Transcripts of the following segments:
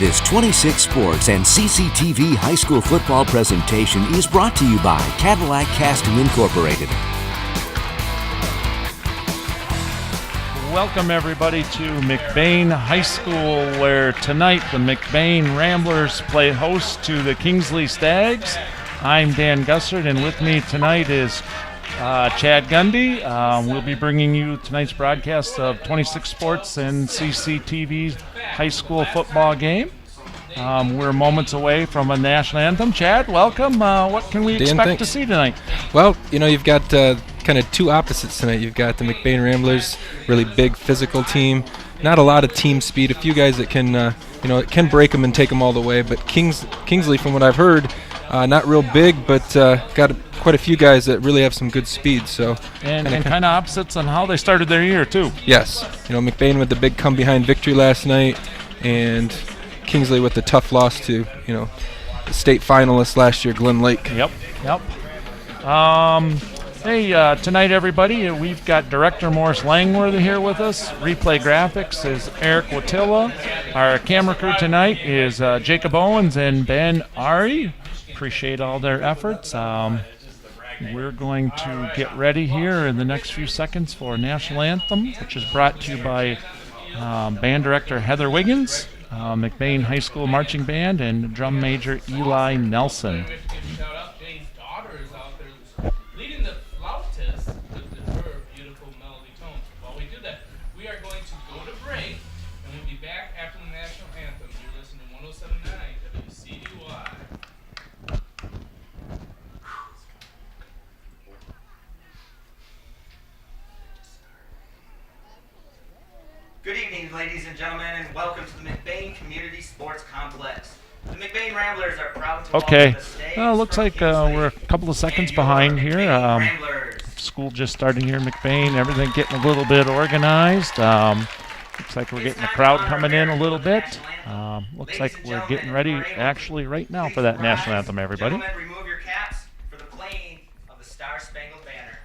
This 26 Sports and CCTV high school football presentation is brought to you by Cadillac Casting Incorporated. Welcome everybody to McBain High School, where tonight the McBain Ramblers play host to the Kingsley Stags. I'm Dan Gussert, and with me tonight is Chad Gundy. We'll be bringing you tonight's broadcast of 26 Sports and CCTV's high school football game. We're moments away from a national anthem. Chad, welcome. What can we expect to see tonight? Well, you've got kind of two opposites tonight. You've got the McBain Ramblers, really big physical team. Not a lot of team speed. A few guys that can, it can break them and take them all the way. But Kingsley, from what I've heard, not real big, but got quite a few guys that really have some good speed. So and kind of opposites on how they started their year too. Yes, McBain with the big come behind victory last night, and Kingsley with the tough loss to the state finalists last year, Glen Lake. Yep. Hey, tonight everybody, we've got Director Morris Langworthy here with us. Replay graphics is Eric Watilla. Our camera crew tonight is Jacob Owens and Ben Ari. Appreciate all their efforts. We're going to get ready here in the next few seconds for National Anthem, which is brought to you by Band Director Heather Wiggins, McBain High School Marching Band, and Drum Major Eli Nelson. Good evening, ladies and gentlemen, and welcome to the McBain Community Sports Complex. The McBain Ramblers are proud to welcome the Stags. Well, looks like we're a couple of seconds behind here. School just starting here in McBain. Everything getting a little bit organized. Looks like we're getting the crowd coming in a little bit. Looks like we're getting ready actually right now for that national anthem, everybody. Gentlemen, remove your caps for the playing of the Star-Spangled Banner.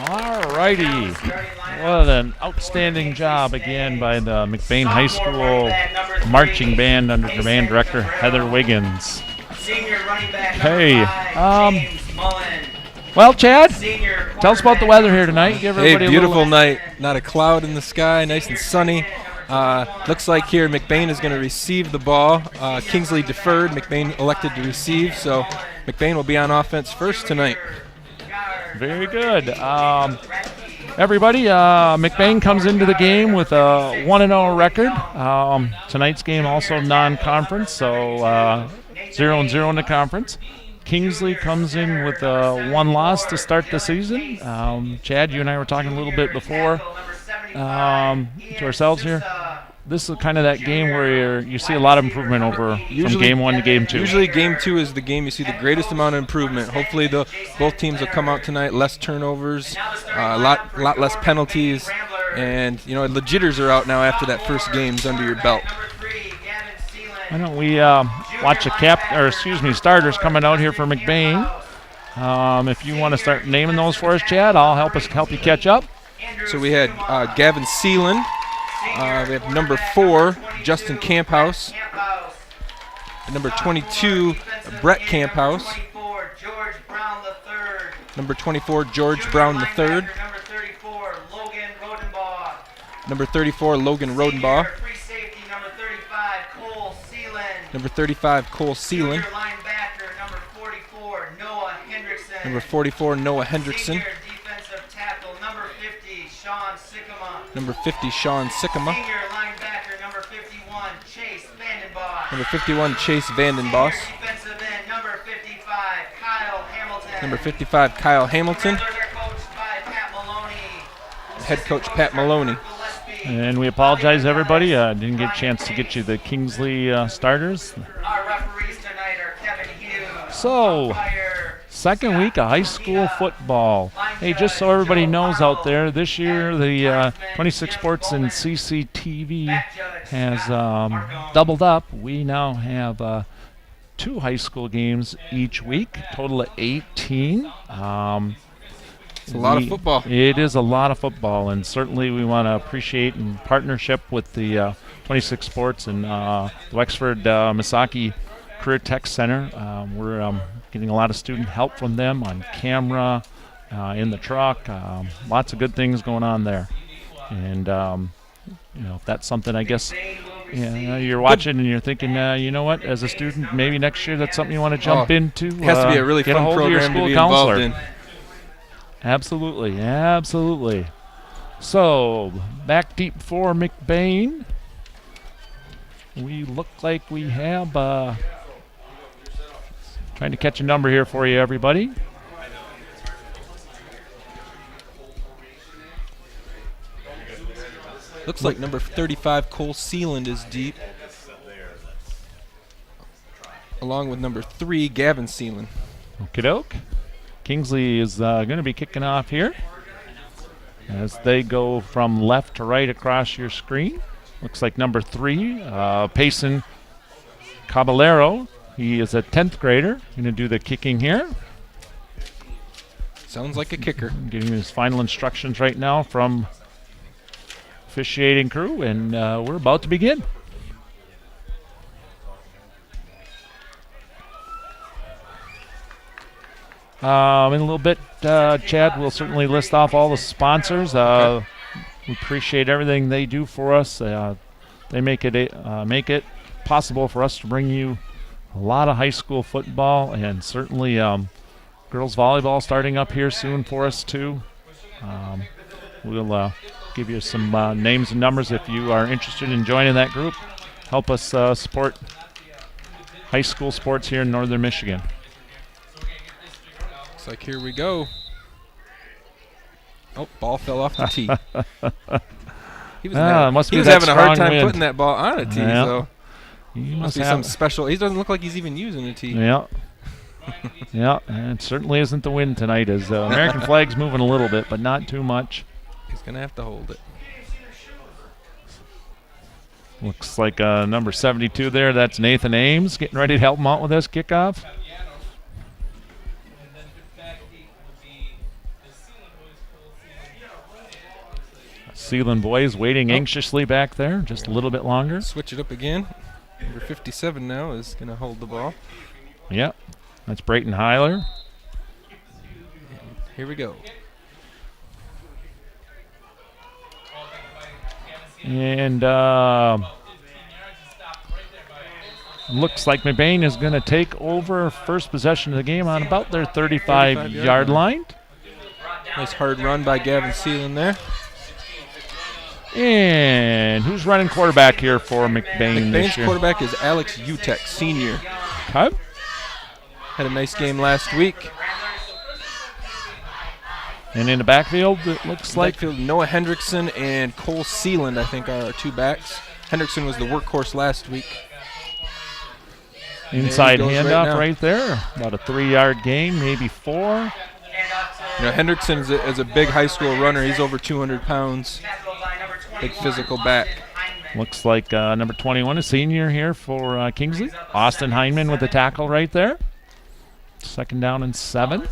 Alrighty. What an outstanding job again by the McBain High School Marching Band under Band Director Heather Wiggins. Hey, well, Chad, tell us about the weather here tonight. Give everybody a beautiful night. Not a cloud in the sky, nice and sunny. Looks like here McBain is going to receive the ball. Kingsley deferred. McBain elected to receive, so McBain will be on offense first tonight. Very good. Everybody, McBain comes into the game with a 1-0 record. Tonight's game also non-conference, so 0-0 in the conference. Kingsley comes in with one loss to start the season. Chad, you and I were talking a little bit before to ourselves here. This is kind of that game where you see a lot of improvement over from game 1 to game 2. Usually game 2 is the game you see the greatest amount of improvement. Hopefully both teams will come out tonight, less turnovers, a lot less penalties, and the jitters are out now after that first game's under your belt. Why don't we watch starters coming out here for McBain. If you want to start naming those for us, Chad, I'll help you catch up. So we had Gavin Seelan. We have number 4, Justin Camphouse. Number 22, Brett Camphouse. 24, George Brown III. Number 24, George Brown III. Number 34, Logan Rodenbaugh. Number 34, Logan Rodenbaugh. Senior free safety, number 35, Cole Seeland. Number 35, Cole Seeland. Junior linebacker, number 44, Noah Hendrickson. Number 44, Noah Hendrickson. Senior defensive tackle, number 50, Sean Sycamore. Number 50, Sean Sycamore. Senior linebacker, number 51, Chase Vandenbosch. Number 51, Chase Vandenbosch. Senior defensive end, number 55, Kyle Hamilton. Number 55, Kyle Hamilton. Ramblers are coached by Pat Maloney. Head coach Pat Maloney. And we apologize, everybody. Didn't get a chance to get you the Kingsley starters. Our referees tonight are Kevin Hughes. So, second week of high school football. Hey, just so everybody knows out there, this year the 26 Sports and CCTV has doubled up. We now have 2 high school games each week, total of 18. It's a lot of football. It is a lot of football, and certainly we want to appreciate in partnership with the 26 Sports and the Wexford Misaki Career Tech Center. We're getting a lot of student help from them on camera, in the truck. Lots of good things going on there. And, if that's something, I guess, you're watching and you're thinking, you know what, as a student, maybe next year that's something you want to jump into. It has to be a really get fun a hold of your program to school be counselor. involved in. Absolutely, absolutely. So, back deep for McBain. We look like we have, trying to catch a number here for you, everybody. Looks like number 35, Cole Seeland, is deep. Along with number 3, Gavin Seeland. Okie doke. Kingsley is going to be kicking off here as they go from left to right across your screen. Looks like number 3, Payson Caballero. He is a 10th grader. Going to do the kicking here. Sounds like a kicker. Getting his final instructions right now from officiating crew, and we're about to begin. In a little bit, Chad will certainly list off all the sponsors. Okay. We appreciate everything they do for us. They make it possible for us to bring you a lot of high school football, and certainly girls volleyball starting up here soon for us too. We'll give you some names and numbers if you are interested in joining that group. Help us support high school sports here in Northern Michigan. Looks like here we go. Oh, ball fell off the tee. He was having a hard time putting that ball on a tee, so he must be some special. He doesn't look like he's even using a tee. Yeah. Yeah, and it certainly isn't the wind tonight, as the American flag's moving a little bit, but not too much. He's going to have to hold it. Looks like number 72 there. That's Nathan Ames getting ready to help him out with this kickoff. Sealand boys waiting anxiously back there, just a little bit longer. Switch it up again. Number 57 now is going to hold the ball. Yep, that's Brayton Heiler. Here we go. And looks like McBain is going to take over first possession of the game on about their 35-yard line. Nice hard run by Gavin Seeland there. And who's running quarterback here for McBain this McBain's year? quarterback is Alex Utek, senior. Okay. Had a nice game last week. And in the backfield, it looks like Backfield, Noah Hendrickson and Cole Seeland, I think, are our 2 backs. Hendrickson was the workhorse last week. inside handoff right there. About a 3-yard gain, maybe 4. You know, Hendrickson is a big high school runner. He's over 200 pounds. Big physical back. Looks like number 21, a senior here for Kingsley. Austin Heinman with the tackle right there. 2nd down and 7.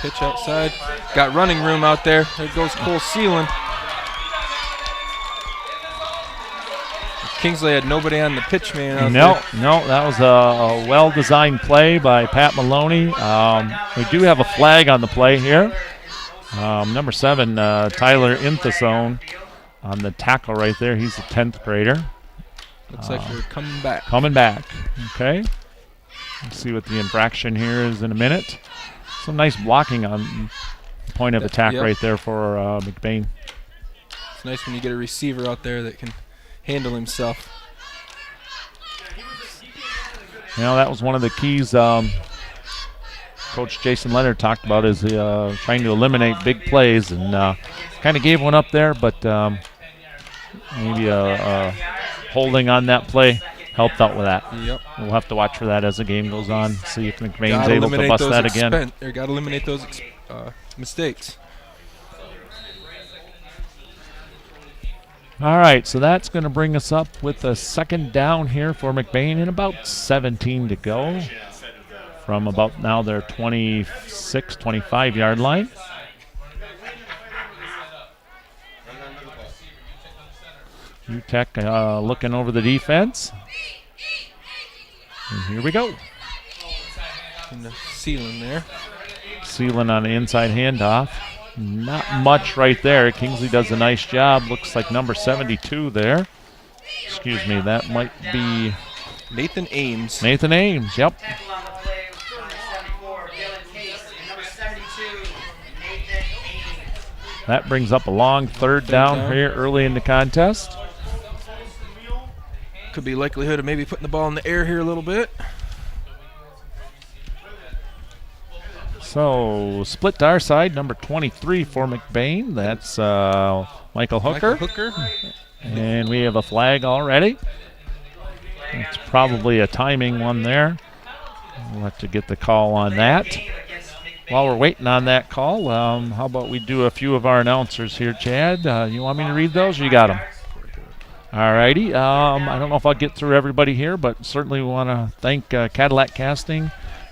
Pitch outside. Got running room out there. There goes Cole Seelan. Kingsley had nobody on the pitch man out there. No, that was a well-designed play by Pat Maloney. We do have a flag on the play here. Number 7, Tyler Inthasone on the tackle right there. He's a 10th grader. Looks like we're coming back. Coming back. Okay. Let's see what the infraction here is in a minute. Some nice blocking on the point of attack right there for McBain. It's nice when you get a receiver out there that can handle himself. You know, that was one of the keys Coach Jason Leonard talked about, is trying to eliminate big plays, and kind of gave one up there, but maybe holding on that play helped out with that. Yep. We'll have to watch for that as the game goes on, see if McBain's able to bust that again. Got to eliminate those mistakes. All right, so that's going to bring us up with a second down here for McBain and about 17 to go from about now their 26, 25-yard line. UTEC looking over the defense. And here we go. And the Seelan there. Seelan on the inside handoff. Not much right there. Kingsley does a nice job. Looks like number 72 there. Excuse me, that might be Nathan Ames. Nathan Ames, yep. That brings up a long third down here early in the contest. Could be likelihood of maybe putting the ball in the air here a little bit. So split to our side, number 23 for McBain. That's Michael Hooker. And we have a flag already. It's probably a timing one there. We'll have to get the call on that. While we're waiting on that call, how about we do a few of our announcers here, Chad? You want me to read those, or you got them? All righty. I don't know if I'll get through everybody here, but certainly we want to thank Cadillac Casting,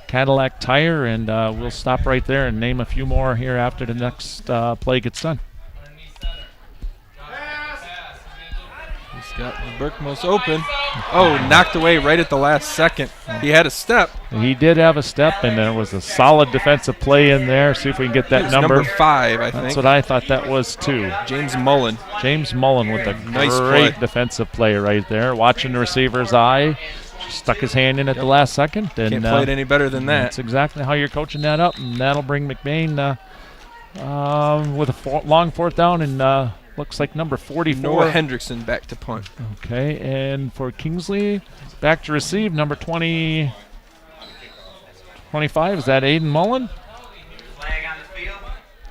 Cadillac Tire, and we'll stop right there and name a few more here after the next play gets done. He's got the Berkmos open. Oh, knocked away right at the last second. He had a step. He did have a step, and there was a solid defensive play in there. See if we can get that number. Number 5, I think. That's what I thought that was too. James Mullen. James Mullen with a Nice great play. defensive play right there. Watching the receiver's eye. Stuck his hand in at the last second. And, can't play it any better than that. That's exactly how you're coaching that up, and that'll bring McBain with a long fourth down, and looks like number 44. Noah Hendrickson back to punt. Okay, and for Kingsley, back to receive, number 25. Is that Aiden Mullen? Flag on the field.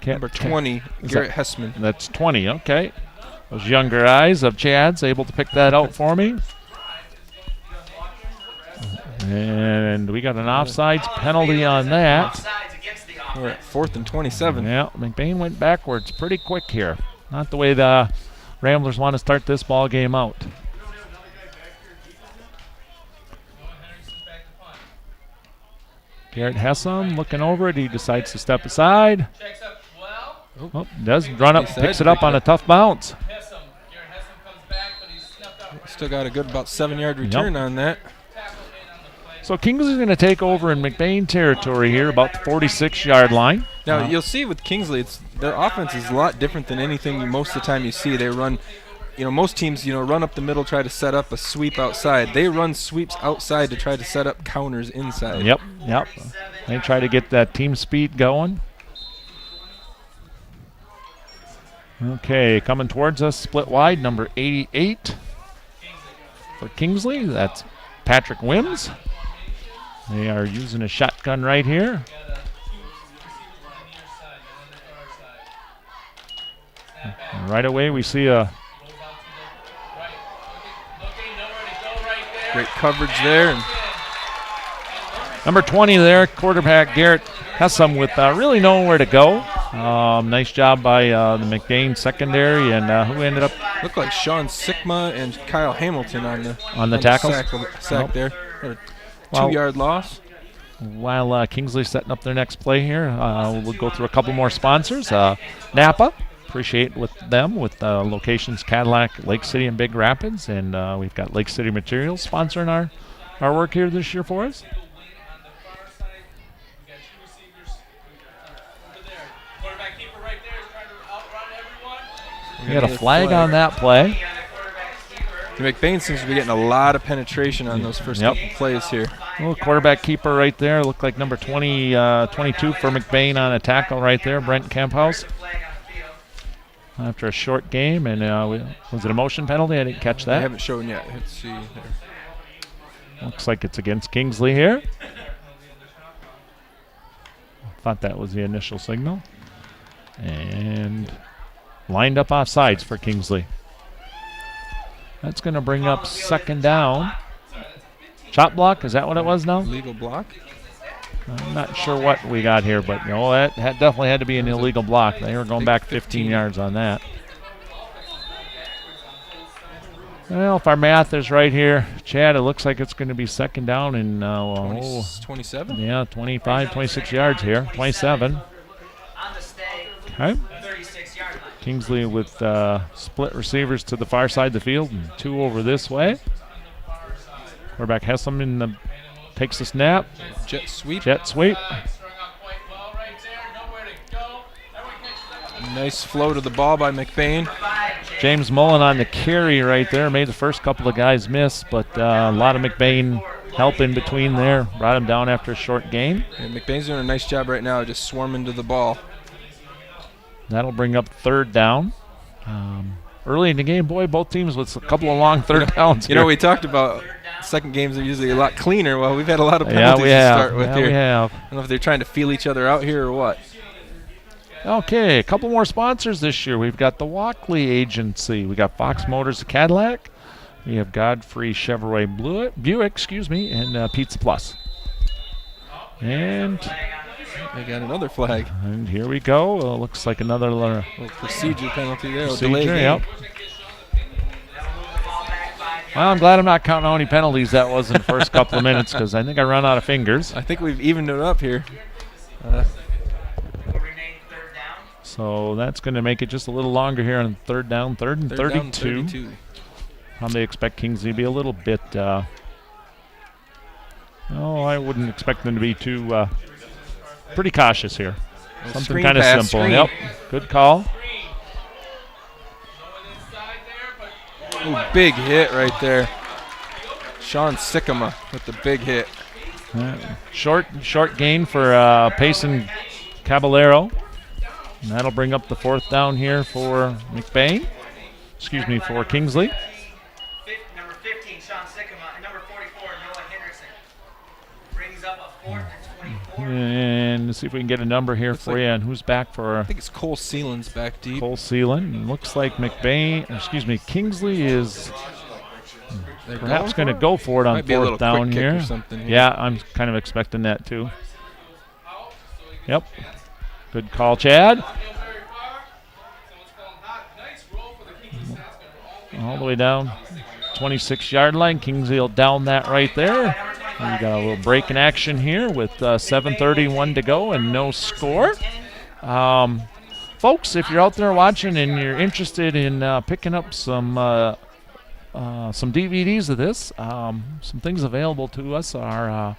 Number 20, Garrett Hessman. That's 20, okay. Those younger eyes of Chad's able to pick that out for me. And we got an offsides penalty on that. We're at 4th and 27. Yeah, McBain went backwards pretty quick here. Not the way the Ramblers want to start this ball game out. Garrett Hessam looking over it. He decides to step aside. Oh, does run up, picks it up on a tough bounce. Still got a good about 7-yard return on that. So Kingsley's going to take over in McBain territory here, about the 46-yard line. Now, you'll see with Kingsley, their offense is a lot different than anything most of the time you see. They run, most teams, run up the middle, try to set up a sweep outside. They run sweeps outside to try to set up counters inside. Yep. They try to get that team speed going. Okay, coming towards us, split wide, number 88 for Kingsley. That's Patrick Wims. They are using a shotgun right here. Right away we see a great coverage there. And number 20 there, quarterback Garrett Hessam with really nowhere to go. Nice job by the McBain secondary, and who ended up? Looked like Sean Sikma and Kyle Hamilton on the tackles? sack there. Or a 2-yard loss. while Kingsley's setting up their next play here, we'll go through a couple more sponsors. Napa, appreciate with them with locations Cadillac, Lake City, and Big Rapids. And we've got Lake City Materials sponsoring our work here this year for us. We got a flag on that play. McBain seems to be getting a lot of penetration on those first couple plays here. Little quarterback keeper right there. Looked like number 22 for McBain on a tackle right there, Brent Camphouse. After a short game, and was it a motion penalty? I didn't catch that. They haven't shown yet. Let's see there. Looks like it's against Kingsley here. Thought that was the initial signal. And lined up offsides for Kingsley. That's going to bring up second down. Chop block, is that what it was now? Legal block. I'm not sure what we got here, but that definitely had to be an illegal block. They were going back 15 yards on that. Well, if our math is right here, Chad, it looks like it's going to be second down in 27? Yeah, 25, 26 yards here. 27. Okay. Kingsley with split receivers to the far side of the field and 2 over this way. Quarterback Hesselman takes the snap. Jet sweep. Nice flow to the ball by McBain. James Mullen on the carry right there. Made the first couple of guys miss, but a lot of McBain help in between there. Brought him down after a short gain. And McBain's doing a nice job right now, just swarming to the ball. That'll bring up third down. Early in the game, both teams with a couple of long third downs. You know, we talked about second games are usually a lot cleaner. Well, we've had a lot of penalties to start with here. We have. I don't know if they're trying to feel each other out here or what. Okay, a couple more sponsors this year. We've got the Walkley Agency. We got Fox Motors Cadillac. We have Godfrey Chevrolet Buick, and Pizza Plus. And they got another flag. And here we go. Looks like another little procedure penalty there. Procedure, yep. Well, I'm glad I'm not counting how many penalties that was in the first couple of minutes because I think I run out of fingers. I think we've evened it up here. So that's going to make it just a little longer here on third down, third and 32. They expect Kingsley to be a little bit. I wouldn't expect them to be too pretty cautious here. Something kind of simple. Screen. Yep, good call. Ooh, big hit right there. Sean Sycamore with the big hit. Short gain for Payson Caballero. And that'll bring up the fourth down here for McBain. For Kingsley. Number 15, Sean Sycamore, and number 44, Noah Henderson. Brings up a 4th and 24. And let's see if we can get a number here for you. And who's back for? I think it's Cole Seelan's back deep. Cole Seelan. Looks like Kingsley is perhaps going to go for it on fourth down here. Yeah, I'm kind of expecting that too. Yep. Good call, Chad. All the way down 26-yard line. Kingsley will down that right there. We got a little break in action here with 7:31 to go and no score. Folks, if you're out there watching and you're interested in picking up some DVDs of this, some things available to us are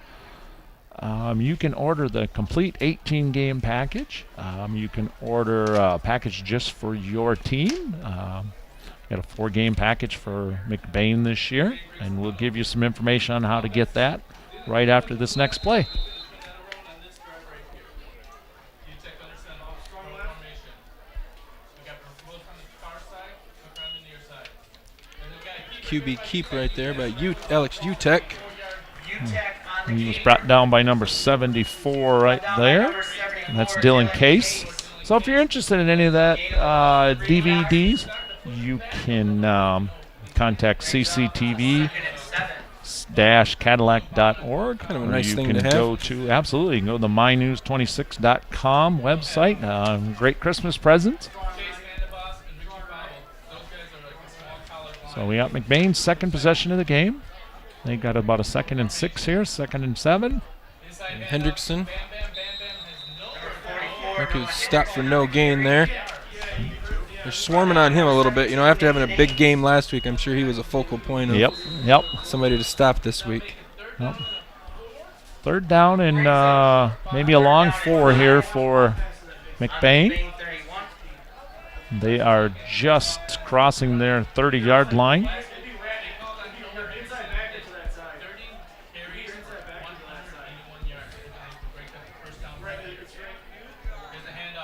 you can order the complete 18-game package. You can order a package just for your team. Got a 4-game package for McBain this year, and we'll give you some information on how to get that right after this next play. QB keep right there by Alex Utek. He was brought down by number 74 right there. And that's Dylan Case. So if you're interested in any of that DVDs, you can contact cctv-cadillac.org. Kind of a nice thing to have. You can go to the mynews26.com website. Great Christmas present. So we got McBain's second possession of the game. They got about a 2nd and 6 here, 2nd and 7. And Hendrickson. I think he was stopped for no gain there. They're swarming on him a little bit. You know, after having a big game last week, I'm sure he was a focal point of somebody to stop this week. Yep. Third down and maybe a long 4 here for McBain. They are just crossing their 30-yard line.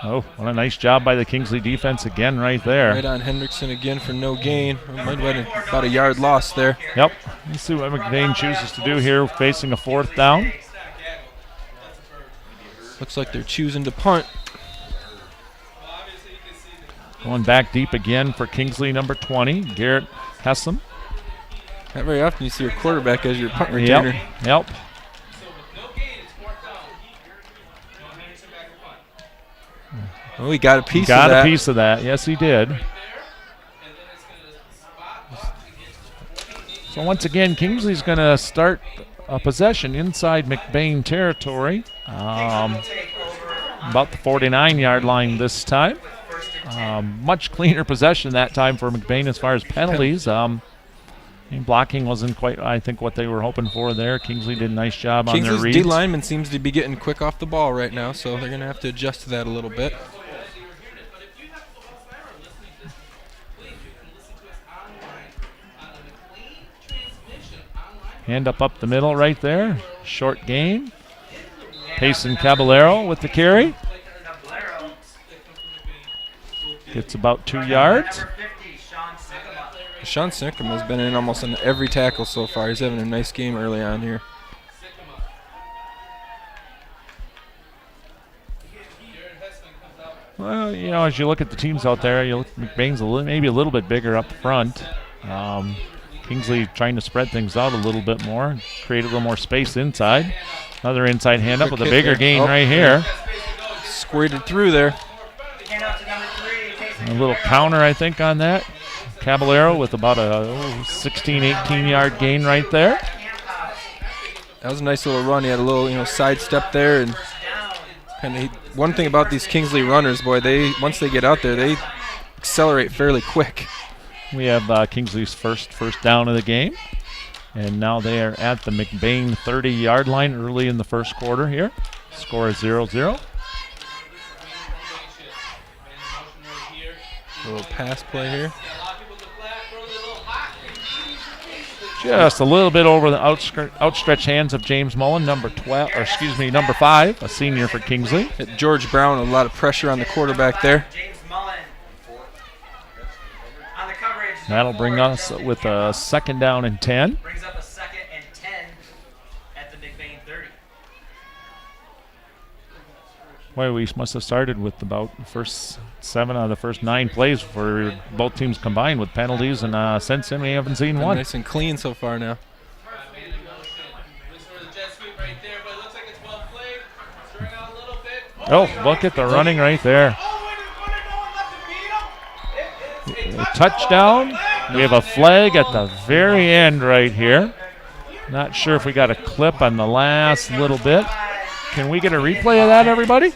Oh, what a nice job by the Kingsley defense again right there. Right on Hendrickson again for no gain. Might have been about a yard loss there. Yep. Let's see what McBain chooses to do here facing a 4th down. Looks like they're choosing to punt. Going back deep again for Kingsley, number 20, Garrett Hessam. Not very often you see your quarterback as your punt returner. Yep. Oh, he got a piece of that. Got a piece of that. Yes, he did. So once again, Kingsley's going to start a possession inside McBain territory. About the 49-yard line this time. Much cleaner possession that time for McBain as far as penalties. Blocking wasn't quite, I think, what they were hoping for there. Kingsley did a nice job on their reads. Kingsley's D-lineman seems to be getting quick off the ball right now, so they're going to have to adjust to that a little bit. Hand up the middle right there. Short gain. Payson Caballero with the carry. Gets about 2 yards. Sean Sinkham has been in almost on every tackle so far. He's having a nice game early on here. Well, you know, as you look at the teams out there, you look, McBain's maybe a little bit bigger up front. Kingsley trying to spread things out a little bit more, create a little more space inside. Another inside hand up with a bigger gain right here. Squirted through there. A little counter, I think, on that. Caballero with about a 16, 18-yard gain right there. That was a nice little run. He had a little, side step there, and one thing about these Kingsley runners, boy, once they get out there, they accelerate fairly quick. We have Kingsley's first down of the game, and now they are at the McBain 30-yard line early in the first quarter here. Score is 0-0. A little pass play here. Just a little bit over the outstretched hands of James Mullen, number 5, a senior for Kingsley. Hit George Brown, a lot of pressure on the quarterback there. That'll bring us with a 2nd down and 10. Brings up a 2nd and 10 at the McBain 30. Boy, we must have started with about the first 7 out of the first 9 plays for both teams combined with penalties, and since then we haven't seen one. Nice and clean so far now. Oh, look at the running right there. A touchdown. We have a flag at the very end right here. Not sure if we got a clip on the last little bit. Can we get a replay of that, everybody?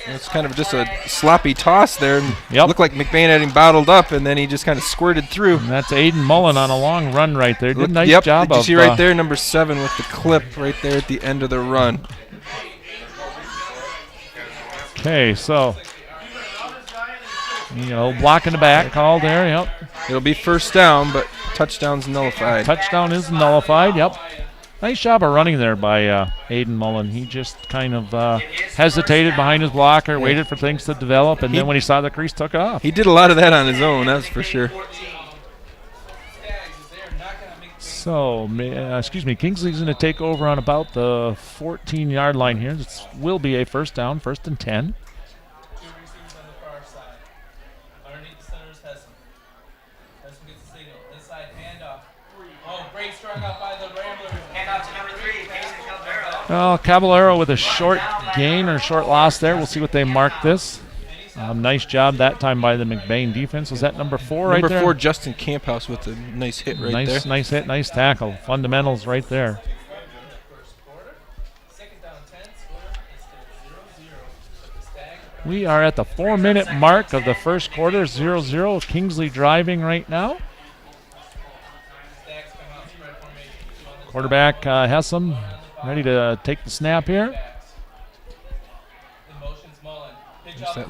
It's kind of just a sloppy toss there. Yep. Looked like McBain had him bottled up, and then he just kind of squirted through. And that's Aiden Mullen on a long run right there. Did a nice job Did you of. see right there, number 7 with the clip right there at the end of the run. Okay, so block in the back call there. Yep. It'll be first down, but touchdown's nullified. Touchdown is nullified. Yep. Nice job of running there by Aiden Mullen. He just kind of hesitated behind his blocker, waited for things to develop, and then when he saw the crease, took it off. He did a lot of that on his own, that's for sure. So, Kingsley's going to take over on about the 14-yard line here. This will be a first down, 1st and 10. Well, Caballero with a short gain or short loss there. We'll see what they mark this. Nice job that time by the McBain defense. Was that number 4 right there? Number 4, Justin Camphouse with a nice hit right there. Nice hit, nice tackle. Fundamentals right there. We are at the 4-minute mark of the first quarter, 0-0. Kingsley driving right now. Quarterback Hessam ready to take the snap here.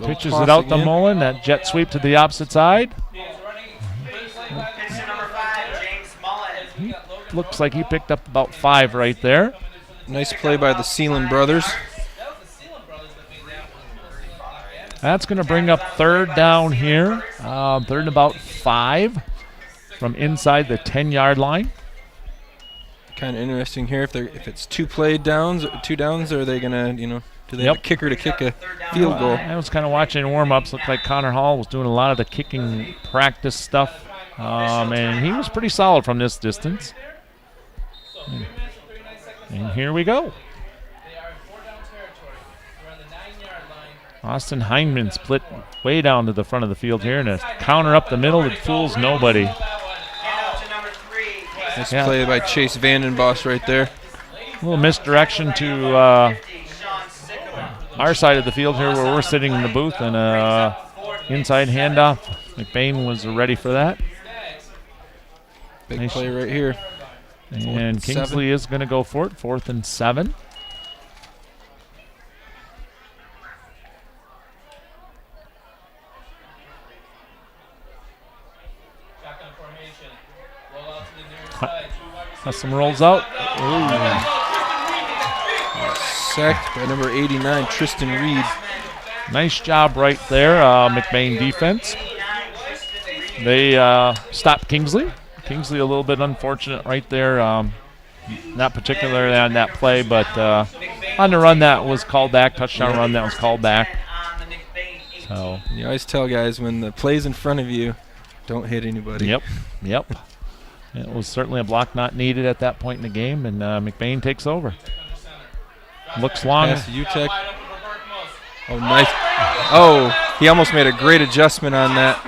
Pitches it out to Mullen. That jet sweep to the opposite side. Looks like he picked up about 5 right there. Nice play by the Seelan brothers. That's going to bring up 3rd down here. 3rd and about 5 from inside the 10-yard line. Kind of interesting here if it's 2 downs, or are they going to, do they have a kicker to kick a field goal? I was kind of watching warm-ups. Looked like Connor Hall was doing a lot of the kicking practice stuff, and he was pretty solid from this distance. And here we go. Austin Heinman split way down to the front of the field here, and a counter up the middle that fools nobody. Nice play by Chase Vandenbosch right there. A little misdirection to our side of the field here where we're sitting in the booth, and inside handoff. McBain was ready for that. Big play right here. And Kingsley is going to go for it, 4th and 7. Hessam rolls out. Sacked by number 89, Tristan Reed. Nice job right there, McBain defense. They stopped Kingsley. Kingsley a little bit unfortunate right there. Not particularly on that play, but on the run that was called back, touchdown run that was called back. So you always tell guys when the play's in front of you, don't hit anybody. Yep. It was certainly a block not needed at that point in the game, and McBain takes over. Looks long. Pass to UTEC. Oh, nice. Oh, he almost made a great adjustment on that.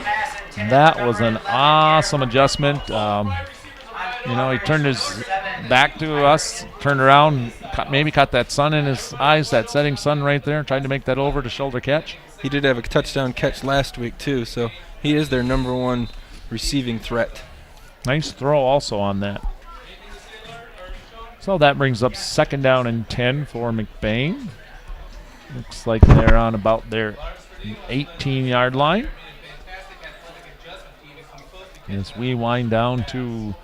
That was an awesome adjustment. He turned his back to us, turned around, maybe caught that sun in his eyes, that setting sun right there, tried to make that over-the-shoulder catch. He did have a touchdown catch last week, too, so he is their number 1 receiving threat. Nice throw also on that. So that brings up 2nd down and 10 for McBain. Looks like they're on about their 18-yard line. As we wind down to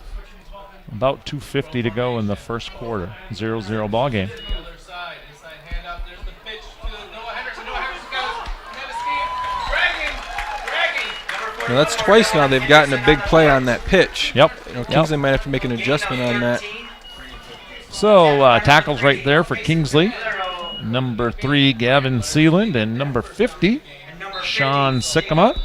about 2:50 to go in the first quarter. 0-0 ball game. Now that's twice now they've gotten a big play on that pitch. Yep. Kingsley might have to make an adjustment on that. So tackles right there for Kingsley. Number 3, Gavin Seeland, and number 50, Sean Sikkema.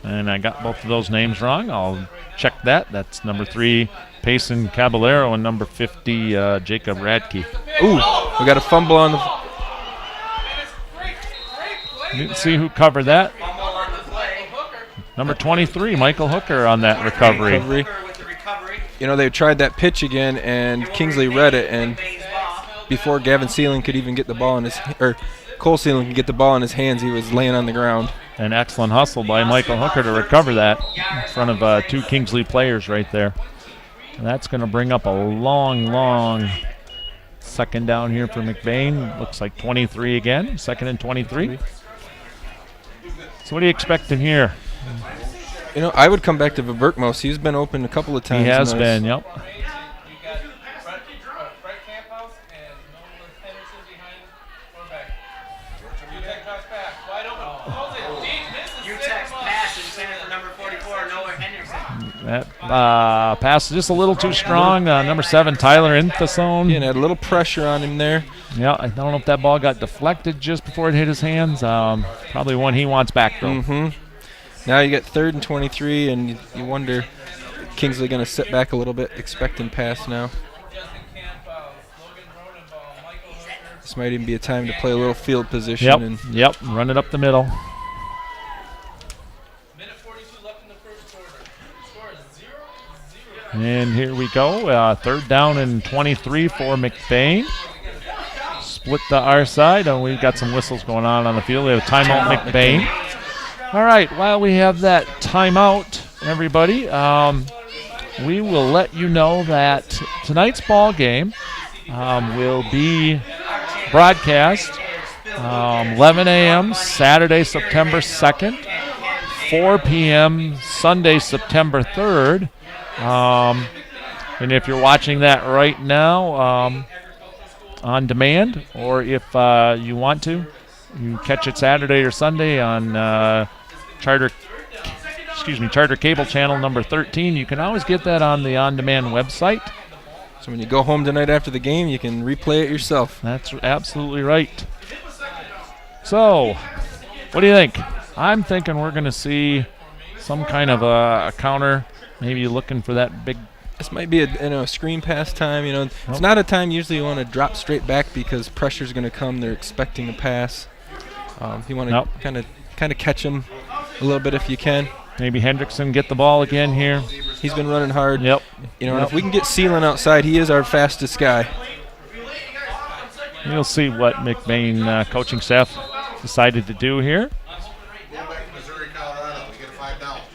And I got both of those names wrong. I'll check that. That's number 3, Payson Caballero, and number 50, Jacob Radke. Ooh, we got a fumble on the... Didn't see who covered that. Number 23, Michael Hooker on that recovery. They tried that pitch again, and Kingsley read it, and before Gavin Seelan could even get the ball in his... or Cole Seelan could get the ball in his hands, he was laying on the ground. An excellent hustle by Michael Hooker to recover that in front of 2 Kingsley players right there. And that's going to bring up a long 2nd down here for McBain. Looks like 23 again, 2nd and 23. So what are you expecting here? I would come back to Verberkmos. He's been open a couple of times. He has been, yep. That pass is just a little too strong. Number 7, Tyler Inthasone. And had a little pressure on him there. Yeah, I don't know if that ball got deflected just before it hit his hands. Probably one he wants back, though. Now you get 3rd and 23, and you wonder, Kingsley going to sit back a little bit, expecting pass now. This might even be a time to play a little field position. Yep, And yep, run it up the middle. And here we go, third down and 23 for McBain. Split to our side, and we've got some whistles going on the field. We have a timeout, McBain. All right, while we have that timeout, everybody, we will let you know that tonight's ball game will be broadcast 11 a.m. Saturday, September 2nd, 4 p.m. Sunday, September 3rd. And if you're watching that right now on demand, or if you want to, you catch it Saturday or Sunday on Charter Cable Channel number 13. You can always get that on the on-demand website. so when you go home tonight after the game, you can replay it yourself. That's absolutely right. So, what do you think? I'm thinking we're going to see some kind of a counter, maybe looking for that big. This might be a screen pass time. It's not a time usually you want to drop straight back because pressure's going to come. They're expecting a pass. You want to kind of catch them a little bit if you can. Maybe Hendrickson get the ball again here. He's been running hard. Yep. And if we can get Seelan outside, he is our fastest guy. We'll see what McBain coaching staff decided to do here.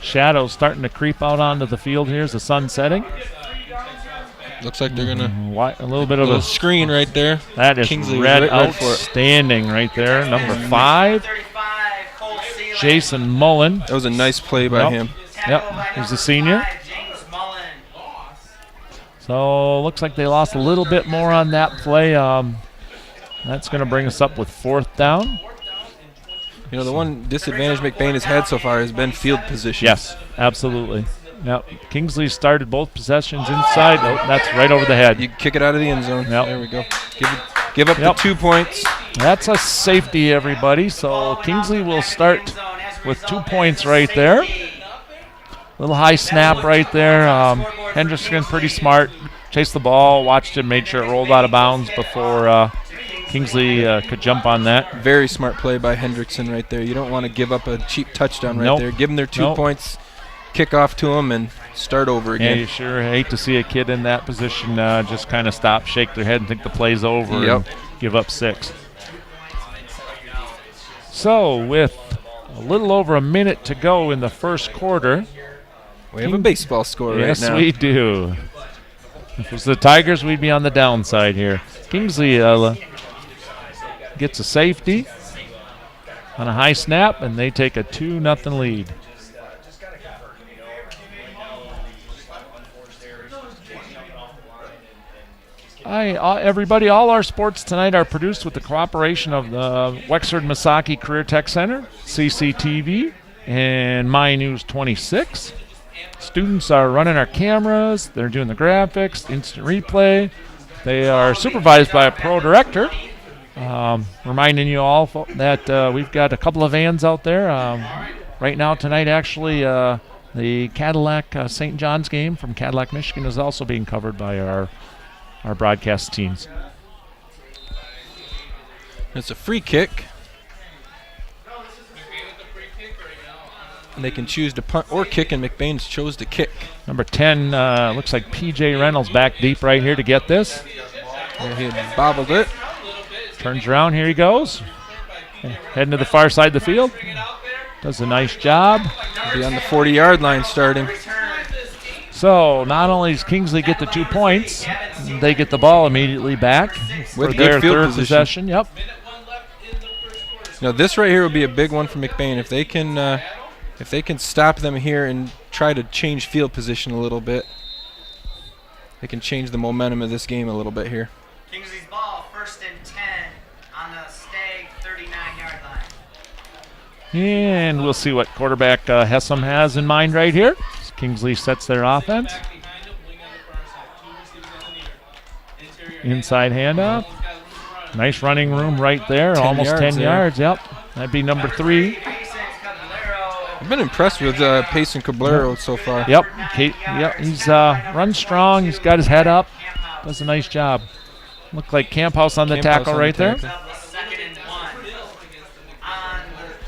Shadows starting to creep out onto the field here as the sun's setting. Looks like they're gonna a little bit of a screen right there. That is Kingsley red right for it. outstanding right there. Number 5, Jason Mullen. That was a nice play by him. Yep, he's a senior. So looks like they lost a little bit more on that play. That's going to bring us up with 4th down. The one disadvantage McBain has had so far has been field position. Yes, absolutely. Yep. Kingsley started both possessions inside. Oh, that's right over the head. You kick it out of the end zone. Yep. There we go. Give up the 2 points. That's a safety, everybody. So Kingsley will start with 2 points right there. Little high snap right there. Hendrickson pretty smart. Chased the ball, watched it, made sure it rolled out of bounds before Kingsley could jump on that. Very smart play by Hendrickson right there. You don't want to give up a cheap touchdown right there. Give them their 2 points, kick off to them, and start over again. Yeah, you sure hate to see a kid in that position just kind of stop, shake their head, and think the play's over and give up 6. So with a little over a minute to go in the first quarter. We have a baseball score right now. Yes, we do. If it was the Tigers, we'd be on the downside here. Kingsley gets a safety on a high snap, and they take a 2-0 lead. Hi, everybody. All our sports tonight are produced with the cooperation of the Wexford Misaki Career Tech Center, CCTV, and My News 26. Students are running our cameras. They're doing the graphics, instant replay. They are supervised by a pro director. Reminding you all that we've got a couple of vans out there. Right now, tonight, actually, the Cadillac St. John's game from Cadillac, Michigan is also being covered by our broadcast teams. It's a free kick. And they can choose to punt or kick, and McBain's chose to kick. Number 10 looks like P.J. Reynolds back deep right here to get this. There he had bobbled it. Turns around, here he goes. Heading to the far side of the field. Does a nice job. He'll be on the 40-yard line starting. So not only does Kingsley get the 2 points, they get the ball immediately back for their third possession. Yep. Now this right here will be a big one for McBain. If they can stop them here and try to change field position a little bit, they can change the momentum of this game a little bit here. Kingsley's ball, 1st and 10 on the Stag 39-yard line. And we'll see what quarterback Hessam has in mind right here. Kingsley sets their offense. Inside handoff. Nice running room right there. Almost 10 yards. Yep. That'd be number 3. I've been impressed with Payson Caballero so far. Yep. He's run strong. He's got his head up. Does a nice job. Looked like Camp House on the tackle right there.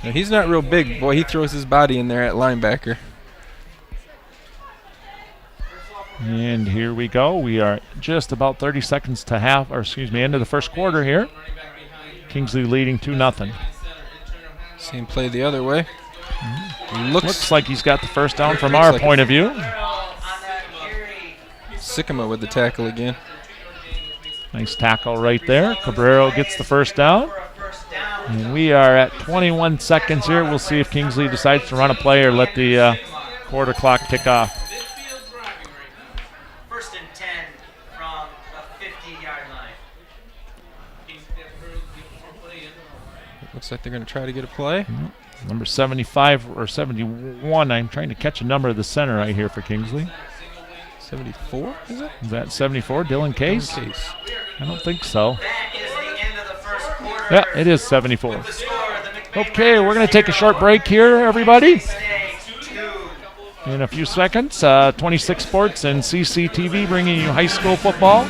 Now, he's not real big. Boy, he throws his body in there at linebacker. And here we go. We are just about 30 seconds to end of the first quarter here. Kingsley leading 2-0. Same play the other way. Looks like he's got the first down from our point of view. Sycamore with the tackle again. Nice tackle right there. Cabrero gets the first down. And we are at 21 seconds here. We'll see if Kingsley decides to run a play or let the quarter clock tick off. First and 10 from the 50-yard line. Looks like they're going to try to get a play. Number 75 or 71. I'm trying to catch a number of the center right here for Kingsley. 74, is it? Is that 74, Dylan Case? I don't think so. That is the end of the first quarter. Yeah, it is 74. Okay, we're going to take a short break here, everybody. In a few seconds, 26 Sports and CCTV bringing you high school football.